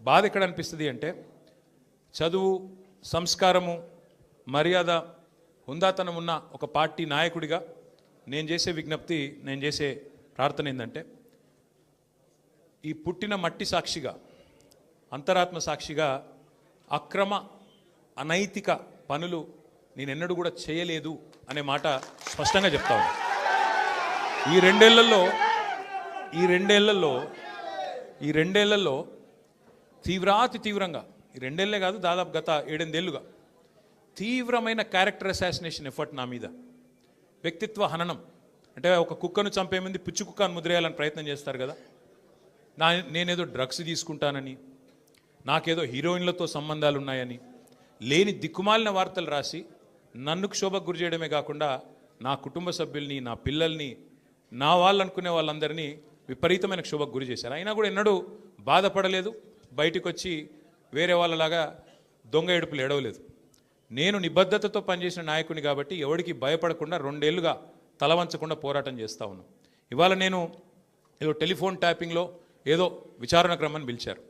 బాధ ఎక్కడ అనిపిస్తుంది అంటే చదువు, సంస్కారము, మర్యాద, హుందాతనం ఉన్న ఒక పార్టీ నాయకుడిగా నేను చేసే విజ్ఞప్తి, నేను చేసే ప్రార్థన ఏంటంటే, ఈ పుట్టిన మట్టి సాక్షిగా, అంతరాత్మ సాక్షిగా అక్రమ అనైతిక పనులు నేనెన్నడూ కూడా చేయలేదు అనే మాట స్పష్టంగా చెప్తా ఉన్నాను. ఈ రెండేళ్లలో తీవ్రాతి తీవ్రంగా, ఈ రెండేళ్లే కాదు, దాదాపు గత 7-8 ఏళ్ళుగా తీవ్రమైన క్యారెక్టర్ అసాసినేషన్ ఎఫర్ట్ నా మీద, వ్యక్తిత్వ హననం. అంటే ఒక కుక్కను చంపే ముందు పిచ్చి కుక్కను ముద్రేయాలని ప్రయత్నం చేస్తారు కదా, నేనేదో డ్రగ్స్ తీసుకుంటానని, నాకేదో హీరోయిన్లతో సంబంధాలు ఉన్నాయని, లేని దిక్కుమాలిన వార్తలు రాసి నన్ను క్షోభకు గురి చేయడమే కాకుండా నా కుటుంబ సభ్యుల్ని, నా పిల్లల్ని, నా వాళ్ళు అనుకునే వాళ్ళందరినీ విపరీతమైన క్షోభకు గురి చేశారు. అయినా కూడా ఎన్నడూ బాధపడలేదు, బయటకు వచ్చి వేరే వాళ్ళలాగా దొంగ ఏడుపులు ఎడవలేదు. నేను నిబద్ధతతో పనిచేసిన నాయకుని కాబట్టి ఎవరికి భయపడకుండా 2 ఏళ్ళుగా తలవంచకుండా పోరాటం చేస్తూ ఉన్నాను. ఇవాళ నేను ఏదో టెలిఫోన్ ట్యాపింగ్లో ఏదో విచారణ క్రమాన్ని పిలిచారు,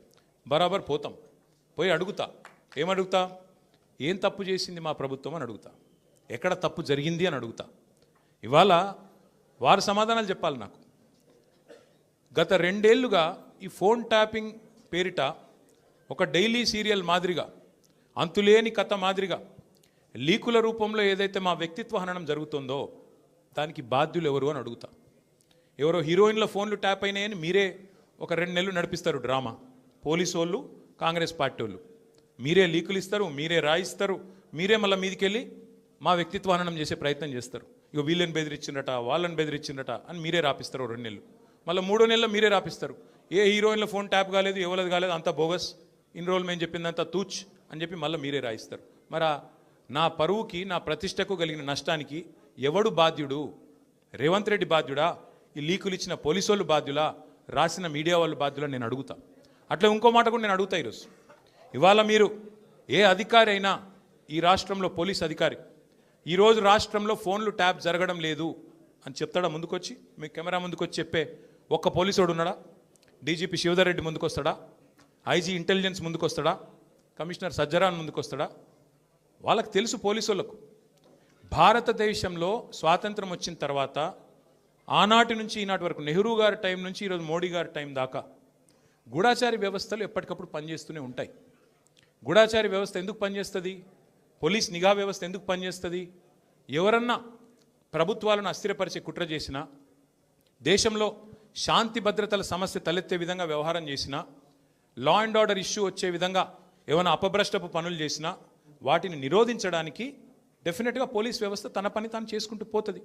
బరాబర్ పోతాం, పోయి అడుగుతా. ఏమడుగుతా? ఏం తప్పు చేసింది మా ప్రభుత్వం అని అడుగుతా, ఎక్కడ తప్పు జరిగింది అని అడుగుతా. ఇవాళ వారు సమాధానాలు చెప్పాలి నాకు. గత 2 ఏళ్ళుగా ఈ ఫోన్ ట్యాపింగ్ పేరిట ఒక డైలీ సీరియల్ మాదిరిగా, అంతులేని కథ మాదిరిగా లీకుల రూపంలో ఏదైతే మా వ్యక్తిత్వ హననం జరుగుతుందో దానికి బాధ్యులు ఎవరు అని అడుగుతా. ఎవరో హీరోయిన్ల ఫోన్లు ట్యాప్ అయినాయని మీరే ఒక 2 నెలలు నడిపిస్తారు డ్రామా. పోలీసు వాళ్ళు, కాంగ్రెస్ పార్టీ వాళ్ళు మీరే లీకులు ఇస్తారు, మీరే రాయిస్తారు, మీరే మళ్ళీ మీదికి వెళ్ళి మా వ్యక్తిత్వ హననం చేసే ప్రయత్నం చేస్తారు. ఇక వీళ్ళని బెదిరించిందట, వాళ్ళని బెదిరించిందట అని మీరే రాపిస్తారు 2 నెలలు. మళ్ళీ 3వ నెలలో మీరే రాపిస్తారు. ఏ హీరోయిన్ల ఫోన్ ట్యాప్ కాలేదు, ఎవరిది కాలేదు, అంతా బోగస్, ఇన్ని రోజులు మేము చెప్పిందంతా తూచ్ అని చెప్పి మళ్ళీ మీరే రాయిస్తారు. మరి నా పరువుకి, నా ప్రతిష్టకు కలిగిన నష్టానికి ఎవడు బాధ్యుడు? రేవంత్ రెడ్డి బాధ్యుడా? ఈ లీకులు ఇచ్చిన పోలీసు వాళ్ళు బాధ్యులా? రాసిన మీడియా వాళ్ళు బాధ్యులా? నేను అడుగుతా. అట్లా ఇంకో మాట కూడా నేను అడుగుతా. ఇవాళ మీరు ఏ అధికారి అయినా, ఈ రాష్ట్రంలో పోలీస్ అధికారి ఈరోజు రాష్ట్రంలో ఫోన్లు ట్యాప్ జరగడం లేదు అని చెప్తాడా? ముందుకొచ్చి మీ కెమెరా ముందుకొచ్చి చెప్పే ఒక్క పోలీసుడు ఉన్నాడా? డీజీపీ శివధర్ రెడ్డి ముందుకు వస్తాడా? ఐజీ ఇంటెలిజెన్స్ ముందుకు వస్తాడా? కమిషనర్ సజ్జరాన్ ముందుకు వస్తాడా? వాళ్ళకి తెలుసు, పోలీసు వాళ్ళకు, భారతదేశంలో స్వాతంత్రం వచ్చిన తర్వాత ఆనాటి నుంచి ఈనాటి వరకు, నెహ్రూ గారి టైం నుంచి ఈరోజు మోడీ గారి టైం దాకా గూఢాచారి వ్యవస్థలు ఎప్పటికప్పుడు పనిచేస్తూనే ఉంటాయి. గూఢాచారి వ్యవస్థ ఎందుకు పనిచేస్తుంది? పోలీస్ నిఘా వ్యవస్థ ఎందుకు పనిచేస్తుంది? ఎవరన్నా ప్రభుత్వాలను అస్థిరపరిచే కుట్ర చేసినా, దేశంలో శాంతి భద్రతల సమస్య తలెత్తే విధంగా వ్యవహారం చేసినా, లా అండ్ ఆర్డర్ ఇష్యూ వచ్చే విధంగా ఏమైనా అపభ్రష్టపు పనులు చేసినా వాటిని నిరోధించడానికి డెఫినెట్గా పోలీస్ వ్యవస్థ తన పని తాను చేసుకుంటూ పోతుంది.